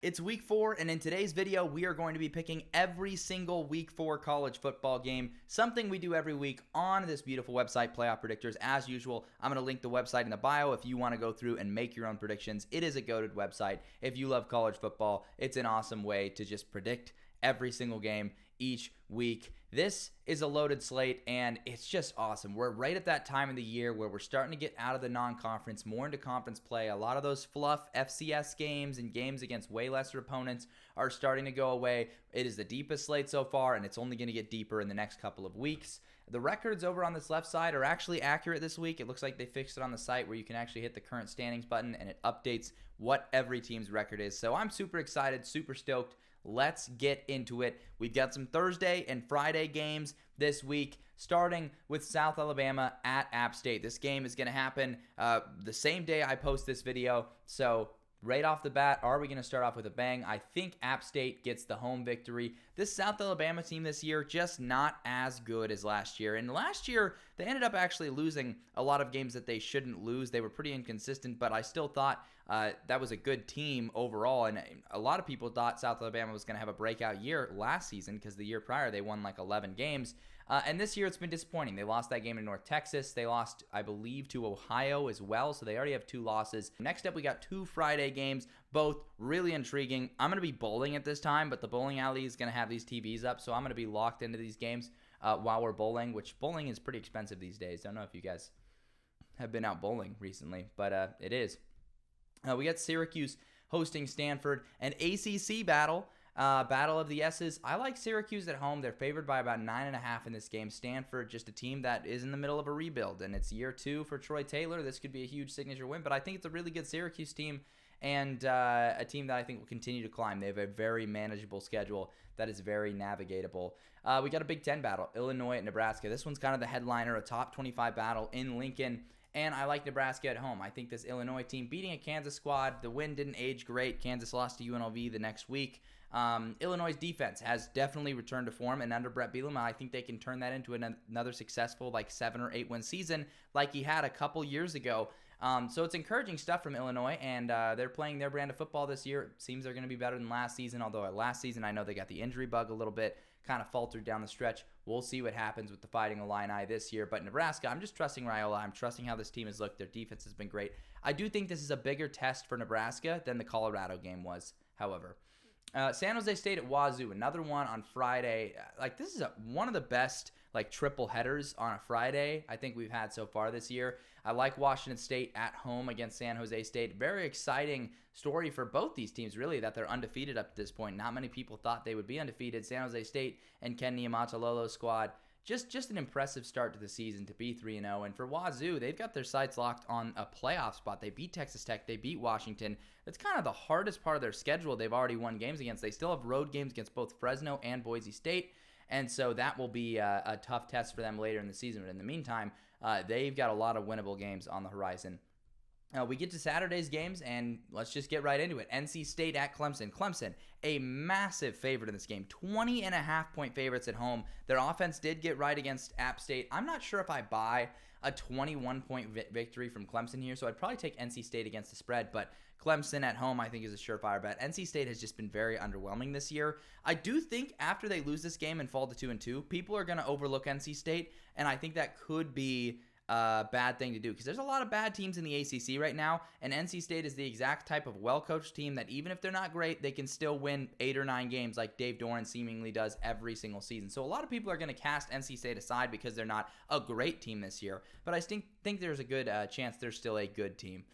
It's week 4, and in today's video, we are going to be picking every single week 4 college football game, something we do every week on this beautiful website, Playoff Predictors. As usual, I'm going to link the website in the bio if you want to go through and make your own predictions. It is a goated website. If you love college football, it's an awesome way to just predict every single game each week. This is a loaded slate, and it's just awesome. We're right at that time of the year where we're starting to get out of the non-conference, more into conference play. A lot of those fluff FCS games and games against way lesser opponents are starting to go away. It is the deepest slate so far, and it's only going to get deeper in the next couple of weeks. The records over on this left side are actually accurate this week. It looks like they fixed it on the site where you can actually hit the current standings button, and it updates what every team's record is. So I'm super excited, super stoked. Let's get into it. We've got some Thursday and Friday games this week, starting with South Alabama at App State. This game is going to happen the same day I post this video. So right off the bat, are we going to start off with a bang? I think App State gets the home victory. This South Alabama team this year, just not as good as last year. And last year, they ended up actually losing a lot of games that they shouldn't lose. They were pretty inconsistent, but I still thought that was a good team overall. And a lot of people thought South Alabama was going to have a breakout year last season because the year prior, they won like 11 games. And this year, it's been disappointing. They lost that game in North Texas. They lost, I believe, to Ohio as well, so they already have 2 losses. Next up, we got 2 Friday games, both really intriguing. I'm going to be bowling at this time, but the bowling alley is going to have these TVs up, so I'm going to be locked into these games while we're bowling, which bowling is pretty expensive these days. Don't know if you guys have been out bowling recently, but it is. We got Syracuse hosting Stanford, an ACC battle. Battle of the S's. I like Syracuse at home. They're favored by about 9.5 in this game. Stanford, just a team that is in the middle of a rebuild, and it's year 2 for Troy Taylor. This could be a huge signature win, but I think it's a really good Syracuse team and a team that I think will continue to climb. They have a very manageable schedule that is very navigatable. We got a Big Ten battle, Illinois at Nebraska. This one's kind of the headliner, a top 25 battle in Lincoln. And I like Nebraska at home. I think this Illinois team beating a Kansas squad, the win didn't age great. Kansas lost to UNLV the next week. Illinois' defense has definitely returned to form, and under Brett Bielema, I think they can turn that into another successful 7 or 8 win season like he had a couple years ago. So it's encouraging stuff from Illinois, and they're playing their brand of football this year. It seems they're going to be better than last season, although last season I know they got the injury bug a little bit, kind of faltered down the stretch. We'll see what happens with the Fighting Illini this year. But Nebraska, I'm just trusting Raiola. I'm trusting how this team has looked. Their defense has been great. I do think this is a bigger test for Nebraska than the Colorado game was, however. San Jose State at Wazoo, another one on Friday. This is one of the best triple headers on a Friday I think we've had so far this year. I like Washington State at home against San Jose State. Very exciting story for both these teams, really, that they're undefeated up to this point. Not many people thought they would be undefeated. San Jose State and Ken Niumatalolo's squad, just an impressive start to the season to be 3-0. And for Wazoo, they've got their sights locked on a playoff spot. They beat Texas Tech. They beat Washington. That's kind of the hardest part of their schedule they've already won games against. They still have road games against both Fresno and Boise State. And so that will be a tough test for them later in the season. But in the meantime, they've got a lot of winnable games on the horizon. We get to Saturday's games, and let's just get right into it. NC State at Clemson. Clemson, a massive favorite in this game. 20.5-point favorites at home. Their offense did get right against App State. I'm not sure if I buy a 21-point victory from Clemson here, so I'd probably take NC State against the spread, but Clemson at home I think is a surefire bet. NC State has just been very underwhelming this year. I do think after they lose this game and fall to 2-2, people are going to overlook NC State, and I think that could be a bad thing to do because there's a lot of bad teams in the ACC right now, and NC State is the exact type of well-coached team that even if they're not great, they can still win 8 or 9 games like Dave Doran seemingly does every single season. So a lot of people are going to cast NC State aside because they're not a great team this year, but I think there's a good chance they're still a good team.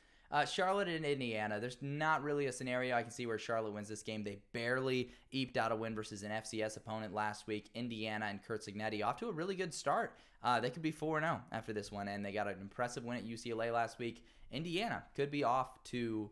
Charlotte and Indiana, there's not really a scenario I can see where Charlotte wins this game. They barely eked out a win versus an FCS opponent last week. Indiana and Kurt Cignetti off to a really good start. They could be 4-0 after this one, and they got an impressive win at UCLA last week. Indiana could be off to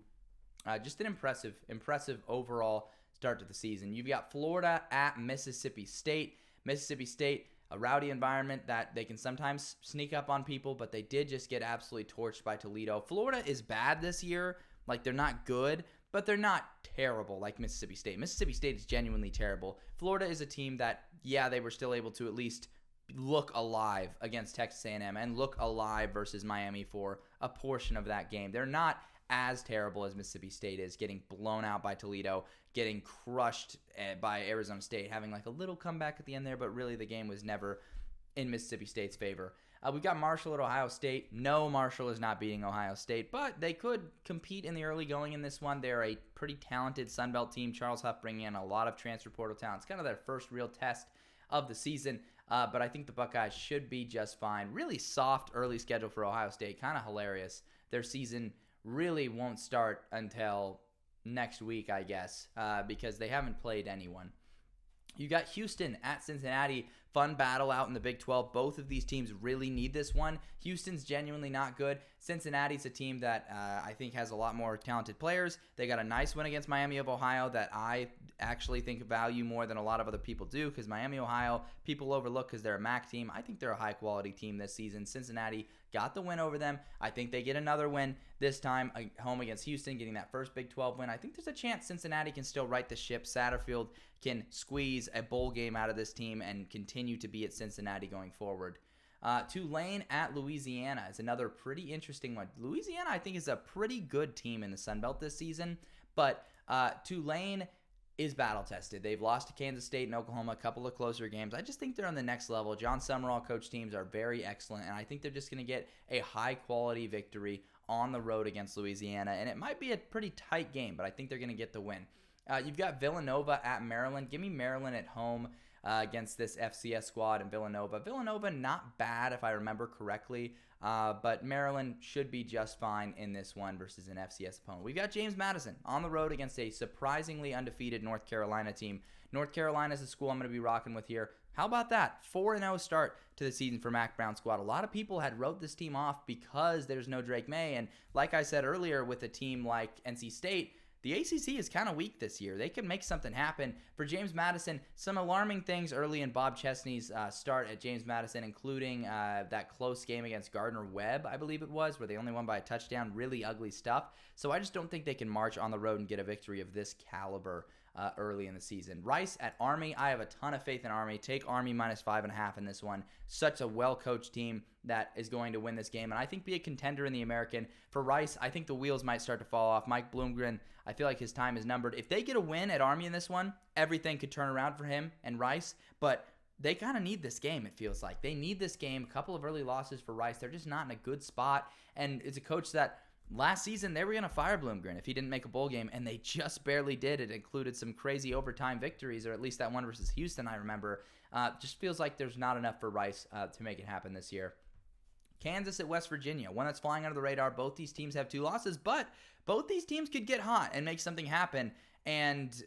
just an impressive overall start to the season. You've got Florida at Mississippi State. Mississippi State, a rowdy environment that they can sometimes sneak up on people, but they did just get absolutely torched by Toledo. Florida is bad this year. They're not good, but they're not terrible like Mississippi State. Mississippi State is genuinely terrible. Florida is a team that, they were still able to at least look alive against Texas A&M and look alive versus Miami for a portion of that game. They're not as terrible as Mississippi State is, getting blown out by Toledo, getting crushed by Arizona State, having like a little comeback at the end there, but really the game was never in Mississippi State's favor. We've got Marshall at Ohio State. No, Marshall is not beating Ohio State, but they could compete in the early going in this one. They're a pretty talented Sun Belt team. Charles Huff bringing in a lot of transfer portal talent. It's kind of their first real test of the season, but I think the Buckeyes should be just fine. Really soft early schedule for Ohio State. Kind of hilarious. Their season really won't start until next week, I guess, because they haven't played anyone. You got Houston at Cincinnati. Fun battle out in the Big 12. Both of these teams really need this one. Houston's genuinely not good. Cincinnati's a team that I think has a lot more talented players. They got a nice win against Miami of Ohio that I actually think value more than a lot of other people do, because Miami, Ohio, people overlook because they're a MAC team. I think they're a high-quality team this season. Cincinnati got the win over them. I think they get another win this time home against Houston, getting that first Big 12 win. I think there's a chance Cincinnati can still right the ship. Satterfield can squeeze a bowl game out of this team and continue to be at Cincinnati going forward. Tulane at Louisiana is another pretty interesting one. Louisiana, I think, is a pretty good team in the Sun Belt this season, but Tulane is battle-tested. They've lost to Kansas State and Oklahoma, a couple of closer games. I just think they're on the next level. John Summerall coach teams are very excellent, and I think they're just going to get a high-quality victory on the road against Louisiana, and it might be a pretty tight game, but I think they're going to get the win. You've got Villanova at Maryland. Give me Maryland at home against this FCS squad in Villanova. Villanova, not bad if I remember correctly, but Maryland should be just fine in this one versus an FCS opponent. We've got James Madison on the road against a surprisingly undefeated North Carolina team. North Carolina is a school I'm going to be rocking with here. How about that? 4-0 start to the season for Mac Brown squad. A lot of people had wrote this team off because there's no Drake May, and like I said earlier, with a team like NC State, the ACC is kind of weak this year. They could make something happen. For James Madison, some alarming things early in Bob Chesney's start at James Madison, including that close game against Gardner-Webb, I believe it was, where they only won by a touchdown. Really ugly stuff. So I just don't think they can march on the road and get a victory of this caliber early in the season. Rice at Army. I have a ton of faith in Army. Take Army minus 5.5 in this one. Such a well-coached team that is going to win this game, and I think be a contender in the American. For Rice, I think the wheels might start to fall off. Mike Bloomgren, I feel like his time is numbered. If they get a win at Army in this one, everything could turn around for him and Rice, but they kind of need this game, it feels like. They need this game. A couple of early losses for Rice. They're just not in a good spot, and it's a coach that last season, they were going to fire Bloomgren if he didn't make a bowl game, and they just barely did. It included some crazy overtime victories, or at least that one versus Houston, I remember. Just feels like there's not enough for Rice to make it happen this year. Kansas at West Virginia, one that's flying under the radar. Both these teams have 2 losses, but both these teams could get hot and make something happen, and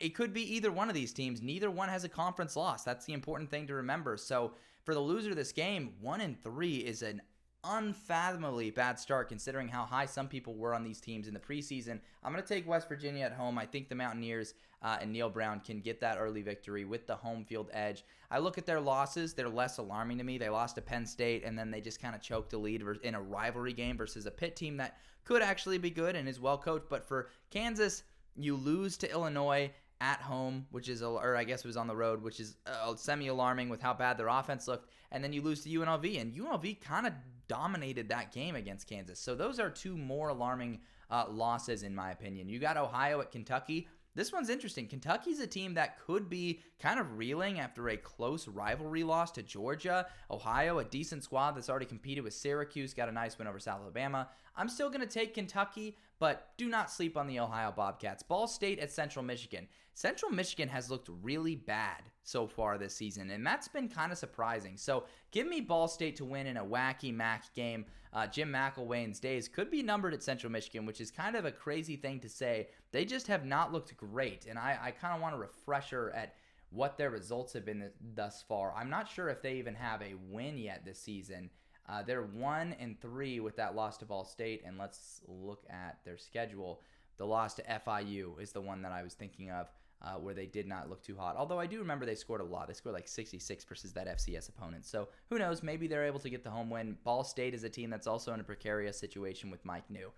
it could be either one of these teams. Neither one has a conference loss. That's the important thing to remember. So for the loser of this game, 1-3 is an unfathomably bad start considering how high some people were on these teams in the preseason. I'm going to take West Virginia at home. I think the Mountaineers and Neil Brown can get that early victory with the home field edge. I look at their losses. They're less alarming to me. They lost to Penn State, and then they just kind of choked a lead in a rivalry game versus a Pitt team that could actually be good and is well coached. But for Kansas, you lose to Illinois at home, which is, or I guess it was on the road, which is semi-alarming with how bad their offense looked. And then you lose to UNLV, and UNLV kind of dominated that game against Kansas. So those are 2 more alarming losses, in my opinion. You got Ohio at Kentucky. This one's interesting. Kentucky's a team that could be kind of reeling after a close rivalry loss to Georgia. Ohio, a decent squad that's already competed with Syracuse, got a nice win over South Alabama. I'm still going to take Kentucky, but do not sleep on the Ohio Bobcats. Ball State at Central Michigan. Central Michigan has looked really bad so far this season, and that's been kind of surprising. So give me Ball State to win in a wacky MAC game. Jim McElwain's days could be numbered at Central Michigan, which is kind of a crazy thing to say. They just have not looked great, and I kind of want a refresher at what their results have been thus far. I'm not sure if they even have a win yet this season. They're 1-3 with that loss to Ball State, and let's look at their schedule. The loss to FIU is the one that I was thinking of, where they did not look too hot. Although I do remember they scored a lot. They scored like 66 versus that FCS opponent. So who knows? Maybe they're able to get the home win. Ball State is a team that's also in a precarious situation with Mike New.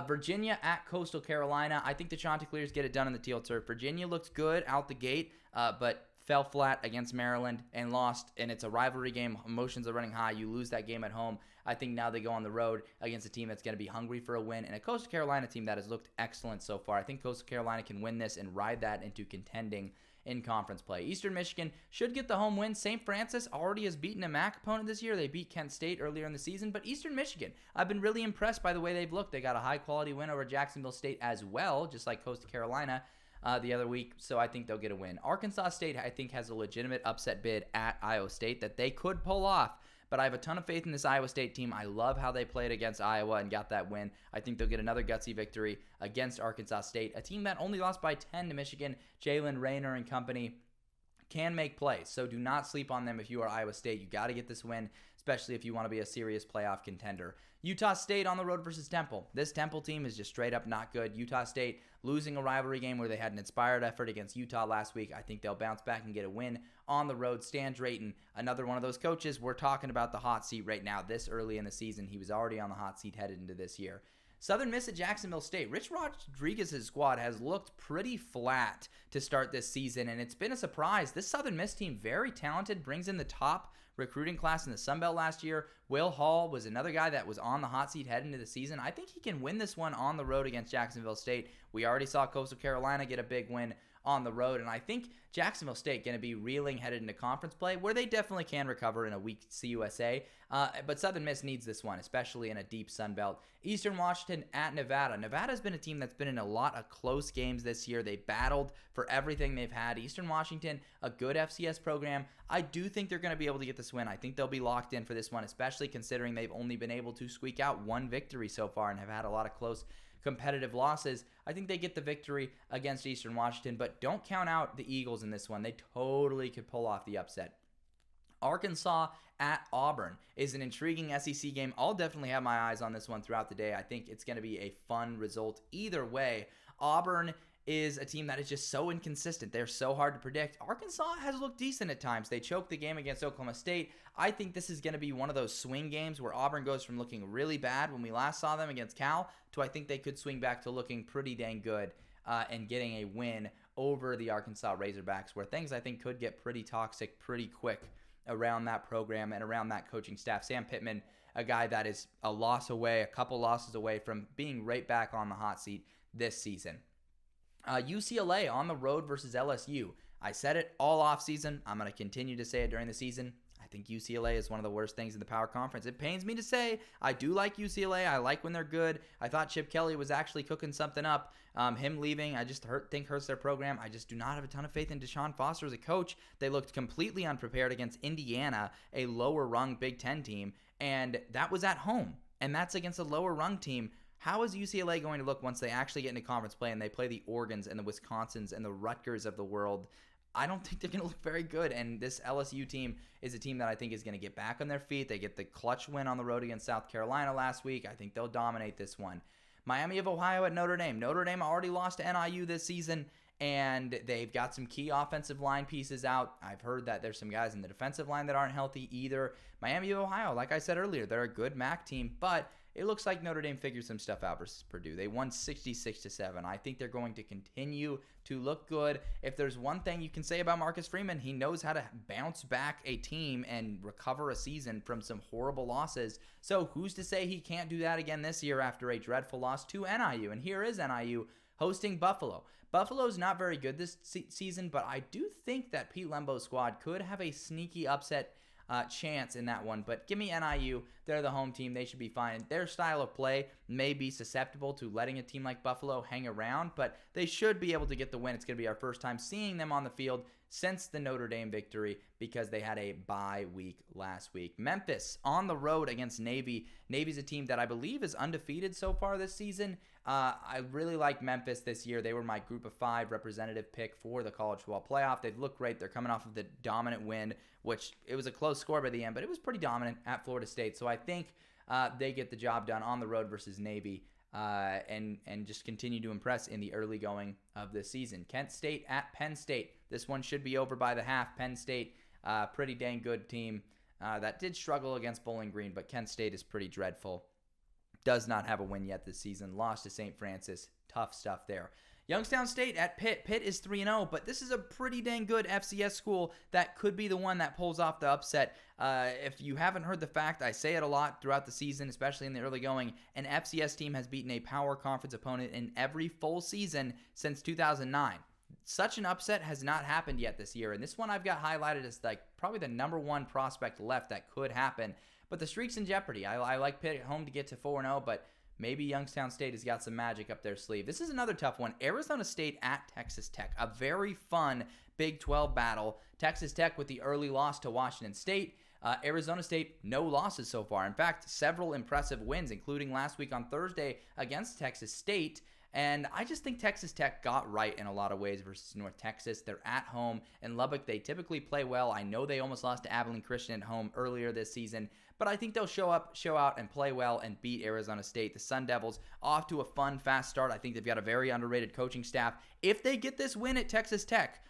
Virginia at Coastal Carolina. I think the Chanticleers get it done in the teal turf. Virginia looked good out the gate, but fell flat against Maryland and lost, and it's a rivalry game. Emotions are running high. You lose that game at home. I think now they go on the road against a team that's going to be hungry for a win, and a Coastal Carolina team that has looked excellent so far. I think Coastal Carolina can win this and ride that into contending in conference play. Eastern Michigan should get the home win. St. Francis already has beaten a MAC opponent this year. They beat Kent State earlier in the season, but Eastern Michigan, I've been really impressed by the way they've looked. They got a high-quality win over Jacksonville State as well, just like Coastal Carolina the other week, so I think they'll get a win. Arkansas State, I think, has a legitimate upset bid at Iowa State that they could pull off, but I have a ton of faith in this Iowa State team. I love how they played against Iowa and got that win. I think they'll get another gutsy victory against Arkansas State, a team that only lost by 10 to Michigan. Jalen Rayner and company can make plays, so do not sleep on them if you are Iowa State. You got to get this win, especially if you want to be a serious playoff contender. Utah State on the road versus Temple. This Temple team is just straight up not good. Utah State losing a rivalry game where they had an inspired effort against Utah last week. I think they'll bounce back and get a win on the road. Stan Drayton, another one of those coaches. We're talking about the hot seat right now this early in the season. He was already on the hot seat headed into this year. Southern Miss at Jacksonville State. Rich Rodriguez's squad has looked pretty flat to start this season, and it's been a surprise. This Southern Miss team, very talented, brings in the top recruiting class in the Sun Belt last year. Will Hall was another guy that was on the hot seat heading into the season. I think he can win this one on the road against Jacksonville State. We already saw Coastal Carolina get a big win on the road, and I think Jacksonville State going to be reeling headed into conference play, where they definitely can recover in a weak CUSA, but Southern Miss needs this one, especially in a deep Sun Belt. Eastern Washington at Nevada. Nevada's been a team that's been in a lot of close games this year. They battled for everything they've had. Eastern Washington, a good FCS program. I do think they're going to be able to get this win. I think they'll be locked in for this one, especially considering they've only been able to squeak out one victory so far and have had a lot of close competitive losses. I think they get the victory against Eastern Washington, but don't count out the Eagles in this one. They totally could pull off the upset. Arkansas at Auburn is an intriguing SEC game. I'll definitely have my eyes on this one throughout the day. I think it's going to be a fun result either way. Auburn is a team that is just so inconsistent. They're so hard to predict. Arkansas has looked decent at times. They choked the game against Oklahoma State. I think this is going to be one of those swing games where Auburn goes from looking really bad when we last saw them against Cal to I think they could swing back to looking pretty dang good and getting a win over the Arkansas Razorbacks, where things I think could get pretty toxic pretty quick around that program and around that coaching staff. Sam Pittman, a guy that is a couple losses away from being right back on the hot seat this season. UCLA on the road versus LSU. I said it all offseason. I'm going to continue to say it during the season. I think UCLA is one of the worst things in the Power Conference. It pains me to say. I do like UCLA. I like when they're good. I thought Chip Kelly was actually cooking something up. Him leaving, I just think hurts their program. I just do not have a ton of faith in Deshaun Foster as a coach. They looked completely unprepared against Indiana, a lower-rung Big Ten team, and that was at home. And that's against a lower-rung team. How is UCLA going to look once they actually get into conference play and they play the Oregons and the Wisconsins and the Rutgers of the world? I don't think they're going to look very good, and this LSU team is a team that I think is going to get back on their feet. They get the clutch win on the road against South Carolina last week. I think they'll dominate this one. Miami of Ohio at Notre Dame. Notre Dame already lost to NIU this season, and they've got some key offensive line pieces out. I've heard that there's some guys in the defensive line that aren't healthy either. Miami of Ohio, like I said earlier, they're a good MAC team, but it looks like Notre Dame figured some stuff out versus Purdue. They won 66-7. I think they're going to continue to look good. If there's one thing you can say about Marcus Freeman, he knows how to bounce back a team and recover a season from some horrible losses. So who's to say he can't do that again this year after a dreadful loss to NIU? And here is NIU hosting Buffalo. Buffalo's not very good this season, but I do think that Pete Lembo's squad could have a sneaky upset chance in that one. But give me NIU. They're the home team. They should be fine. Their style of play may be susceptible to letting a team like Buffalo hang around, but they should be able to get the win. It's going to be our first time seeing them on the field since the Notre Dame victory because they had a bye week last week. Memphis on the road against Navy. Navy's a team that I believe is undefeated so far this season. I really like Memphis this year. They were my group of 5 representative pick for the college football playoff. They've looked great. They're coming off of the dominant win, which it was a close score by the end, but it was pretty dominant at Florida State. So I think they get the job done on the road versus Navy and just continue to impress in the early going of the season. Kent State at Penn State. This one should be over by the half. Penn State, pretty dang good team that did struggle against Bowling Green, but Kent State is pretty dreadful. Does not have a win yet this season. Lost to St. Francis. Tough stuff there. Youngstown State at Pitt. Pitt is 3-0, but this is a pretty dang good FCS school that could be the one that pulls off the upset. If you haven't heard the fact, I say it a lot throughout the season, especially in the early going, an FCS team has beaten a power conference opponent in every full season since 2009. Such an upset has not happened yet this year, and this one I've got highlighted as like probably the number one prospect left that could happen. But the streak's in jeopardy. I like Pitt at home to get to 4-0, but maybe Youngstown State has got some magic up their sleeve. This is another tough one. Arizona State at Texas Tech. A very fun Big 12 battle. Texas Tech with the early loss to Washington State. Arizona State, no losses so far. In fact, several impressive wins, including last week on Thursday against Texas State. And I just think Texas Tech got right in a lot of ways versus North Texas. They're at home. In Lubbock, they typically play well. I know they almost lost to Abilene Christian at home earlier this season, but I think they'll show out, and play well and beat Arizona State. The Sun Devils off to a fun, fast start. I think they've got a very underrated coaching staff. If they get this win at Texas Tech,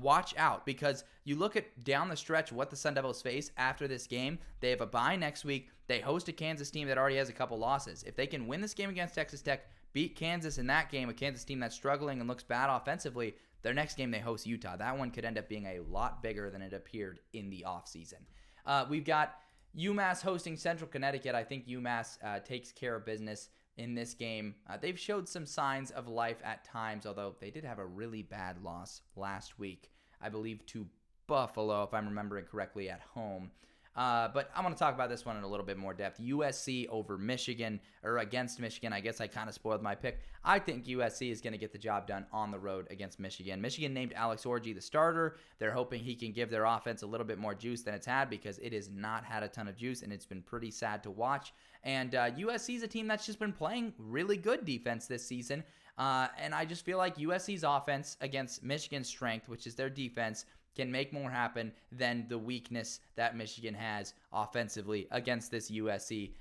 watch out, because you look at down the stretch what the Sun Devils face after this game. They have a bye next week. They host a Kansas team that already has a couple losses. If they can win this game against Texas Tech, beat Kansas in that game, a Kansas team that's struggling and looks bad offensively, their next game they host Utah. That one could end up being a lot bigger than it appeared in the offseason. We've got UMass hosting Central Connecticut. I think UMass takes care of business in this game. They've showed some signs of life at times, although they did have a really bad loss last week, I believe, to Buffalo, if I'm remembering correctly, at home. But I'm going to talk about this one in a little bit more depth. USC over Michigan, or against Michigan. I guess I kind of spoiled my pick. I think USC is going to get the job done on the road against Michigan. Michigan named Alex Orji the starter. They're hoping he can give their offense a little bit more juice than it's had, because it has not had a ton of juice, and it's been pretty sad to watch. And USC is a team that's just been playing really good defense this season. And I just feel like USC's offense against Michigan's strength, which is their defense, can make more happen than the weakness that Michigan has offensively against this USC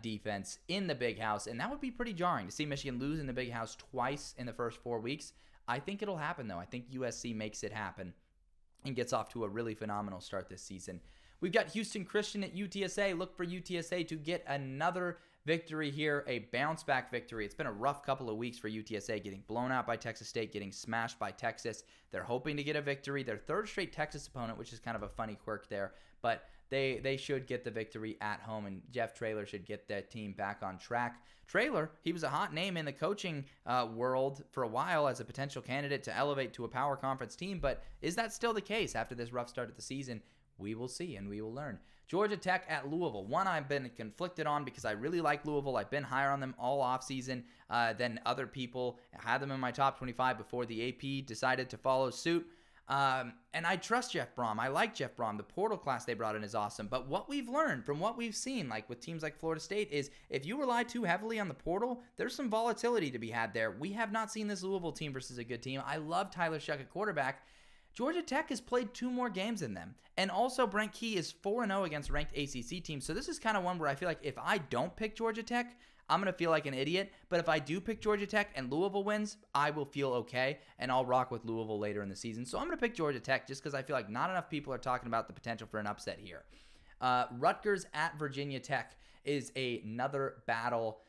defense in the Big House. And that would be pretty jarring to see Michigan lose in the Big House twice in the first 4 weeks. I think it'll happen, though. I think USC makes it happen and gets off to a really phenomenal start this season. We've got Houston Christian at UTSA. Look for UTSA to get another victory here, a bounce-back victory. It's been a rough couple of weeks for UTSA, getting blown out by Texas State, getting smashed by Texas. They're hoping to get a victory. Their third straight Texas opponent, which is kind of a funny quirk there, but they should get the victory at home, and Jeff Traylor should get that team back on track. Traylor, he was a hot name in the coaching world for a while as a potential candidate to elevate to a power conference team, but is that still the case after this rough start of the season? We will see, and we will learn. Georgia Tech at Louisville. One I've been conflicted on because I really like Louisville. I've been higher on them all offseason than other people. I had them in my top 25 before the AP decided to follow suit. And I trust Jeff Brom. I like Jeff Brom. The portal class they brought in is awesome. But what we've learned from what we've seen, like with teams like Florida State, is if you rely too heavily on the portal, there's some volatility to be had there. We have not seen this Louisville team versus a good team. I love Tyler Shuck at quarterback. Georgia Tech has played 2 more games than them. And also, Brent Key is 4-0 against ranked ACC teams. So this is kind of one where I feel like if I don't pick Georgia Tech, I'm going to feel like an idiot. But if I do pick Georgia Tech and Louisville wins, I will feel okay. And I'll rock with Louisville later in the season. So I'm going to pick Georgia Tech just because I feel like not enough people are talking about the potential for an upset here. Rutgers at Virginia Tech is another battle.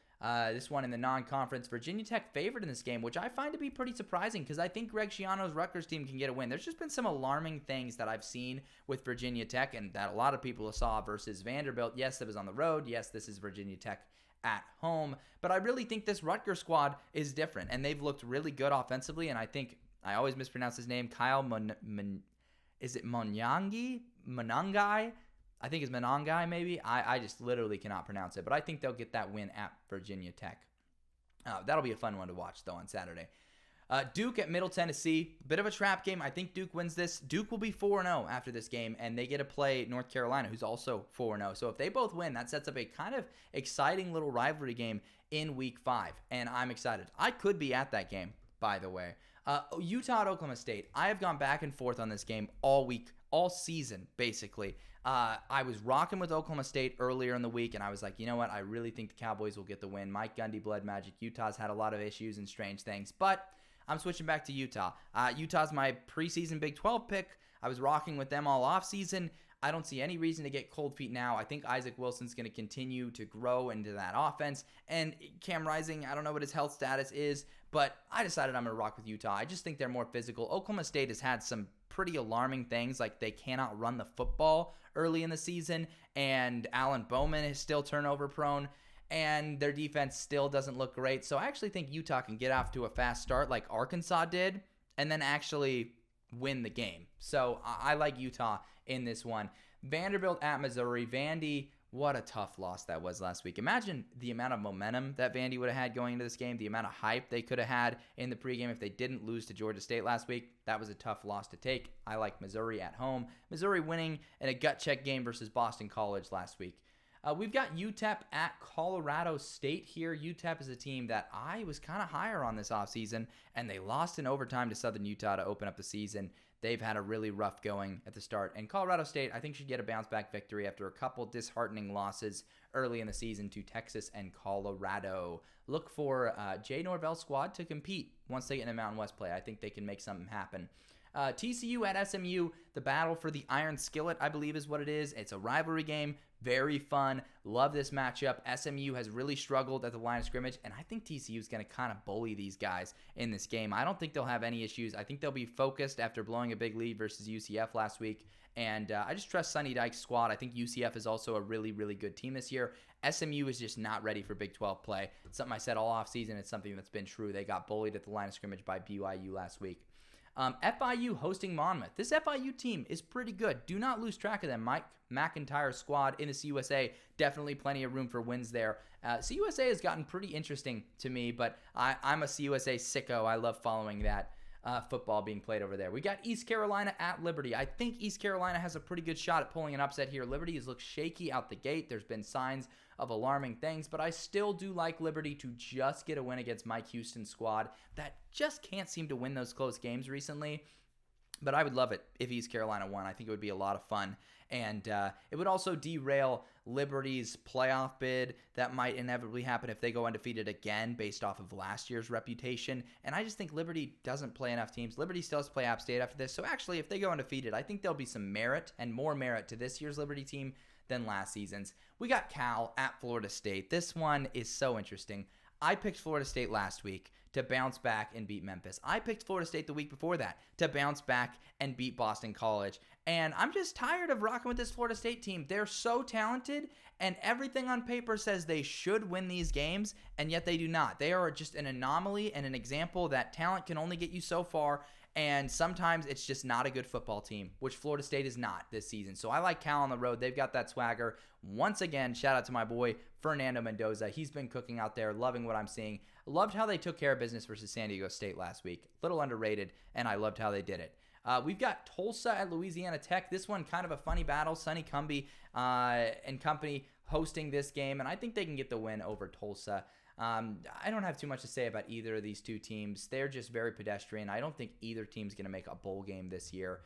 This one in the non-conference. Virginia Tech favored in this game, which I find to be pretty surprising because I think Greg Schiano's Rutgers team can get a win. There's just been some alarming things that I've seen with Virginia Tech and that a lot of people saw versus Vanderbilt. Yes, it was on the road. Yes, this is Virginia Tech at home. But I really think this Rutgers squad is different, and they've looked really good offensively, and I think, I always mispronounce his name, Kyle is it Monyangi? Monangai? I think it's Monangai, maybe. I just literally cannot pronounce it. But I think they'll get that win at Virginia Tech. That'll be a fun one to watch, though, on Saturday. Duke at Middle Tennessee. Bit of a trap game. I think Duke wins this. Duke will be 4-0 after this game, and they get to play North Carolina, who's also 4-0. So if they both win, that sets up a kind of exciting little rivalry game in Week 5, and I'm excited. I could be at that game, by the way. Utah at Oklahoma State. I have gone back and forth on this game all week, all season, basically. I was rocking with Oklahoma State earlier in the week, and I was like, you know what? I really think the Cowboys will get the win. Mike Gundy, Blood Magic. Utah's had a lot of issues and strange things, but I'm switching back to Utah. Utah's my preseason Big 12 pick. I was rocking with them all offseason. I don't see any reason to get cold feet now. I think Isaac Wilson's going to continue to grow into that offense. And Cam Rising, I don't know what his health status is, but I decided I'm going to rock with Utah. I just think they're more physical. Oklahoma State has had some pretty alarming things, like they cannot run the football early in the season, and Alan Bowman is still turnover prone, and their defense still doesn't look great. So I actually think Utah can get off to a fast start like Arkansas did, and then actually win the game. So I like Utah in this one. Vanderbilt at Missouri. Vandy, what a tough loss that was last week. Imagine the amount of momentum that Vandy would have had going into this game, the amount of hype they could have had in the pregame if they didn't lose to Georgia State last week. That was a tough loss to take. I like Missouri at home. Missouri winning in a gut check game versus Boston College last week. We've got UTEP at Colorado State here. UTEP is a team that I was kind of higher on this offseason, and they lost in overtime to Southern Utah to open up the season. They've had a really rough going at the start. And Colorado State, I think, should get a bounce-back victory after a couple disheartening losses early in the season to Texas and Colorado. Look for Jay Norvell's squad to compete once they get in the Mountain West play. I think they can make something happen. TCU at SMU, the battle for the Iron Skillet, I believe is what it is. It's a rivalry game. Very fun. Love this matchup. SMU has really struggled at the line of scrimmage, and I think TCU is going to kind of bully these guys in this game. I don't think they'll have any issues. I think they'll be focused after blowing a big lead versus UCF last week, and I just trust Sonny Dykes' squad. I think UCF is also a really, really good team this year. SMU is just not ready for Big 12 play. It's something I said all offseason. It's something that's been true. They got bullied at the line of scrimmage by BYU last week. FIU hosting Monmouth. This FIU team is pretty good. Do not lose track of them. Mike McIntyre's squad in the CUSA, definitely plenty of room for wins there. CUSA has gotten pretty interesting to me, but I'm a CUSA sicko. I love following that football being played over there. We got East Carolina at Liberty. I think East Carolina has a pretty good shot at pulling an upset here. Liberty has looked shaky out the gate. There's been signs of alarming things, but I still do like Liberty to just get a win against Mike Houston's squad that just can't seem to win those close games recently. But I would love it if East Carolina won. I think it would be a lot of fun. And it would also derail Liberty's playoff bid that might inevitably happen if they go undefeated again based off of last year's reputation. And I just think Liberty doesn't play enough teams. Liberty still has to play App State after this. So actually, if they go undefeated, I think there'll be some merit and more merit to this year's Liberty team than last season's. We got Cal at Florida State. This one is so interesting. I picked Florida State last week to bounce back and beat Memphis. I picked Florida State the week before that to bounce back and beat Boston College. And I'm just tired of rocking with this Florida State team. They're so talented, and everything on paper says they should win these games, and yet they do not. They are just an anomaly and an example that talent can only get you so far, and sometimes it's just not a good football team, which Florida State is not this season. So I like Cal on the road. They've got that swagger. Once again, shout out to my boy, Fernando Mendoza. He's been cooking out there, loving what I'm seeing. Loved how they took care of business versus San Diego State last week. Little underrated, and I loved how they did it. We've got Tulsa at Louisiana Tech. This one kind of a funny battle. Sonny Cumbie and company hosting this game, and I think they can get the win over Tulsa. I don't have too much to say about either of these two teams. They're just very pedestrian. I don't think either team's going to make a bowl game this year.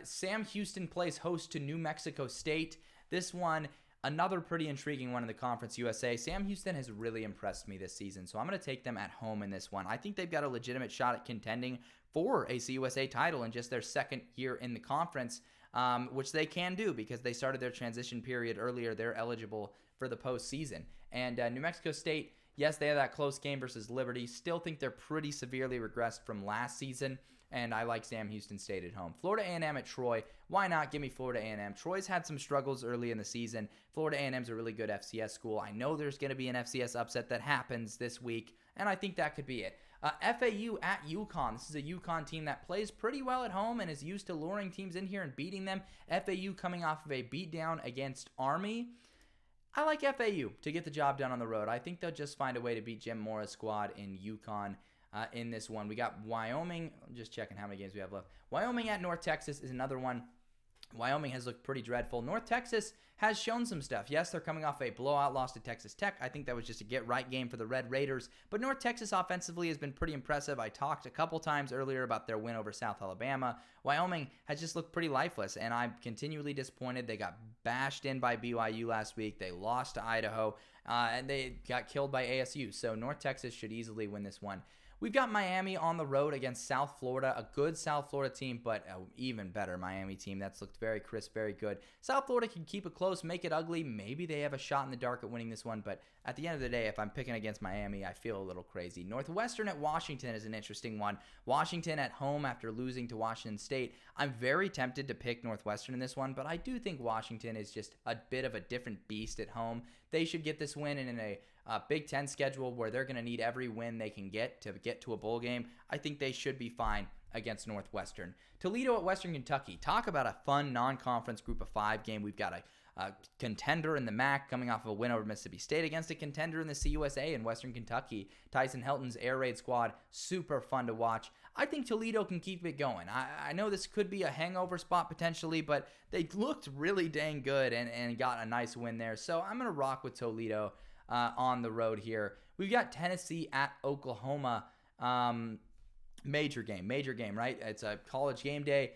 Sam Houston plays host to New Mexico State. This one, another pretty intriguing one in the Conference USA. Sam Houston has really impressed me this season, so I'm going to take them at home in this one. I think they've got a legitimate shot at contending for a CUSA title in just their second year in the conference, which they can do because they started their transition period earlier. They're eligible for the postseason. And New Mexico State, yes, they have that close game versus Liberty. Still think they're pretty severely regressed from last season, and I like Sam Houston State at home. Florida A&M at Troy. Why not? Give me Florida A&M. Troy's had some struggles early in the season. Florida A&M's a really good FCS school. I know there's going to be an FCS upset that happens this week, and I think that could be it. FAU at UConn. This is a UConn team that plays pretty well at home and is used to luring teams in here and beating them. FAU coming off of a beatdown against Army. I like FAU to get the job done on the road. I think they'll just find a way to beat Jim Mora's squad in UConn in this one. We got Wyoming. I'm just checking how many games we have left. Wyoming at North Texas is another one. Wyoming has looked pretty dreadful. North Texas has shown some stuff. Yes, they're coming off a blowout loss to Texas Tech. I think that was just a get-right game for the Red Raiders. But North Texas offensively has been pretty impressive. I talked a couple times earlier about their win over South Alabama. Wyoming has just looked pretty lifeless, and I'm continually disappointed. They got bashed in by BYU last week. They lost to Idaho, and they got killed by ASU. So North Texas should easily win this one. We've got Miami on the road against South Florida, a good South Florida team, but an even better Miami team that's looked very crisp, very good. South Florida can keep it close, make it ugly. Maybe they have a shot in the dark at winning this one, but at the end of the day, if I'm picking against Miami, I feel a little crazy. Northwestern at Washington is an interesting one. Washington at home after losing to Washington State. I'm very tempted to pick Northwestern in this one, but I do think Washington is just a bit of a different beast at home. They should get this win, and in a Big Ten schedule where they're going to need every win they can get to a bowl game, I think they should be fine against Northwestern. Toledo at Western Kentucky. Talk about a fun non-conference group of 5 game. We've got a contender in the MAC coming off of a win over Mississippi State against a contender in the CUSA in Western Kentucky. Tyson Helton's air raid squad, super fun to watch. I think Toledo can keep it going. I know this could be a hangover spot potentially, but they looked really dang good and got a nice win there. So I'm going to rock with Toledo on the road here. We've got Tennessee at Oklahoma. Major game, right? It's a college game day.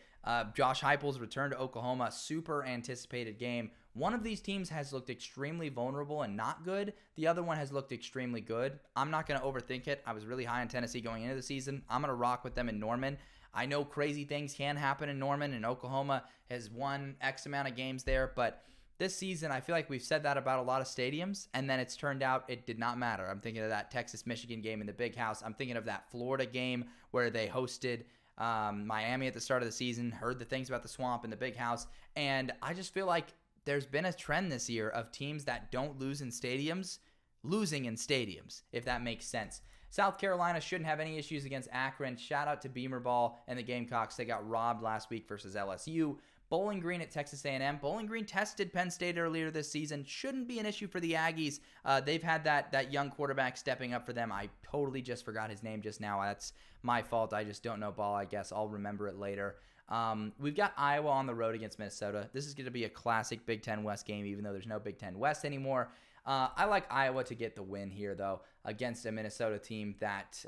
Josh Heupel's return to Oklahoma, super anticipated game. One of these teams has looked extremely vulnerable and not good. The other one has looked extremely good. I'm not going to overthink it. I was really high on Tennessee going into the season. I'm going to rock with them in Norman. I know crazy things can happen in Norman, and Oklahoma has won X amount of games there, but this season, I feel like we've said that about a lot of stadiums, and then it's turned out it did not matter. I'm thinking of that Texas-Michigan game in the Big House. I'm thinking of that Florida game where they hosted Miami at the start of the season, heard the things about the Swamp in the Big House, and I just feel like there's been a trend this year of teams that don't lose in stadiums, losing in stadiums, if that makes sense. South Carolina shouldn't have any issues against Akron. Shout out to Beamer Ball and the Gamecocks. They got robbed last week versus LSU. Bowling Green at Texas A&M. Bowling Green tested Penn State earlier this season. Shouldn't be an issue for the Aggies. They've had that young quarterback stepping up for them. I totally just forgot his name just now. That's my fault. I just don't know ball, I guess. I'll remember it later. We've got Iowa on the road against Minnesota. This is going to be a classic Big Ten West game, even though there's no Big Ten West anymore. I like Iowa to get the win here, though, against a Minnesota team that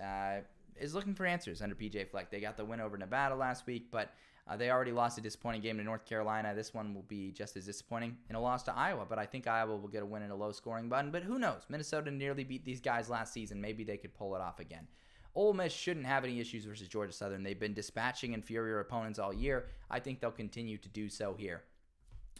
is looking for answers under PJ Fleck. They got the win over Nevada last week, but they already lost a disappointing game to North Carolina. This one will be just as disappointing in a loss to Iowa, but I think Iowa will get a win in a low-scoring button. But who knows? Minnesota nearly beat these guys last season. Maybe they could pull it off again. Ole Miss shouldn't have any issues versus Georgia Southern. They've been dispatching inferior opponents all year. I think they'll continue to do so here.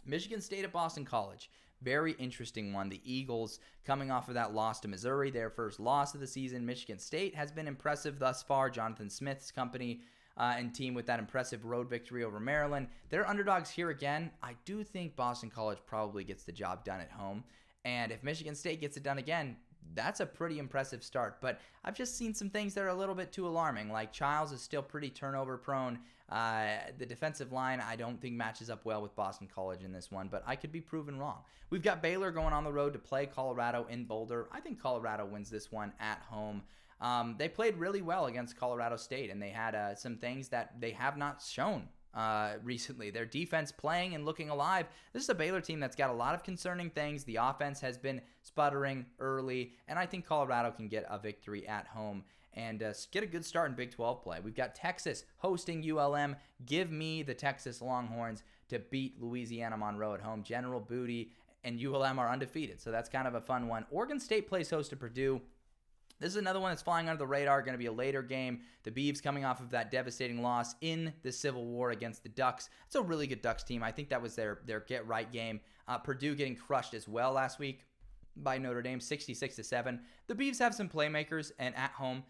Michigan State at Boston College. Very interesting one. The Eagles coming off of that loss to Missouri, their first loss of the season. Michigan State has been impressive thus far. Jonathan Smith's company and team with that impressive road victory over Maryland. They're underdogs here again. I do think Boston College probably gets the job done at home. And if Michigan State gets it done again, that's a pretty impressive start. But I've just seen some things that are a little bit too alarming. Like Childs is still pretty turnover prone. The defensive line I don't think matches up well with Boston College in this one, but I could be proven wrong. We've got Baylor going on the road to play Colorado in Boulder. I think Colorado wins this one at home. They played really well against Colorado State, and they had some things that they have not shown recently. Their defense playing and looking alive. This is a Baylor team that's got a lot of concerning things. The offense has been sputtering early, and I think Colorado can get a victory at home and get a good start in Big 12 play. We've got Texas hosting ULM. Give me the Texas Longhorns to beat Louisiana Monroe at home. General Booty and ULM are undefeated, so that's kind of a fun one. Oregon State plays host to Purdue. This is another one that's flying under the radar, going to be a later game. The Beavs coming off of that devastating loss in the Civil War against the Ducks. It's a really good Ducks team. I think that was their get-right game. Purdue getting crushed as well last week by Notre Dame, 66-7. The Beavs have some playmakers, and at home,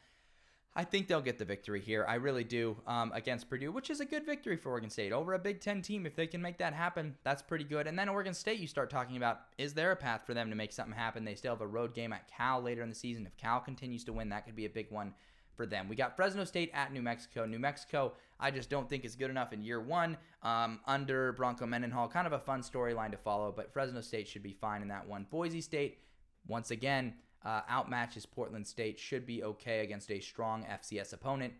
I think they'll get the victory here. I really do against Purdue, which is a good victory for Oregon State. Over a Big Ten team, if they can make that happen, that's pretty good. And then Oregon State, you start talking about, is there a path for them to make something happen? They still have a road game at Cal later in the season. If Cal continues to win, that could be a big one for them. We got Fresno State at New Mexico. New Mexico, I just don't think is good enough in year one under Bronco Mendenhall. Kind of a fun storyline to follow, but Fresno State should be fine in that one. Boise State, once again, outmatches Portland State, should be okay against a strong FCS opponent.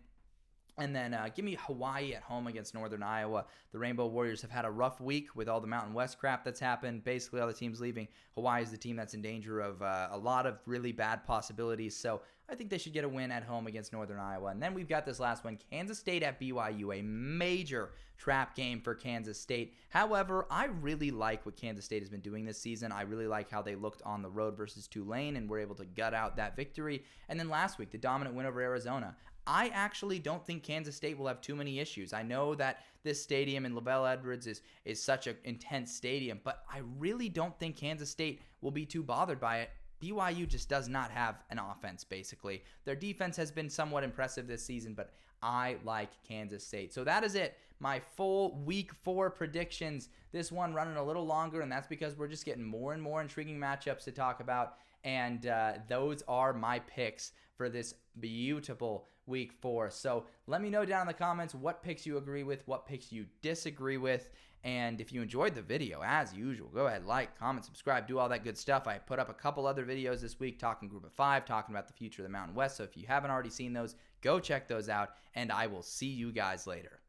And then give me Hawaii at home against Northern Iowa. The Rainbow Warriors have had a rough week with all the Mountain West crap that's happened. Basically, all the teams leaving. Hawaii is the team that's in danger of a lot of really bad possibilities. So I think they should get a win at home against Northern Iowa. And then we've got this last one, Kansas State at BYU, a major trap game for Kansas State. However, I really like what Kansas State has been doing this season. I really like how they looked on the road versus Tulane and were able to gut out that victory. And then last week, the dominant win over Arizona. I actually don't think Kansas State will have too many issues. I know that this stadium in LaVell Edwards is such an intense stadium, but I really don't think Kansas State will be too bothered by it. BYU just does not have an offense, basically. Their defense has been somewhat impressive this season, but I like Kansas State. So that is it. My full Week 4 predictions. This one running a little longer, and that's because we're just getting more and more intriguing matchups to talk about. And those are my picks for this beautiful Week 4. So let me know down in the comments what picks you agree with, what picks you disagree with. And if you enjoyed the video, as usual, go ahead, like, comment, subscribe, do all that good stuff. I put up a couple other videos this week talking Group of 5, talking about the future of the Mountain West. So if you haven't already seen those, go check those out, and I will see you guys later.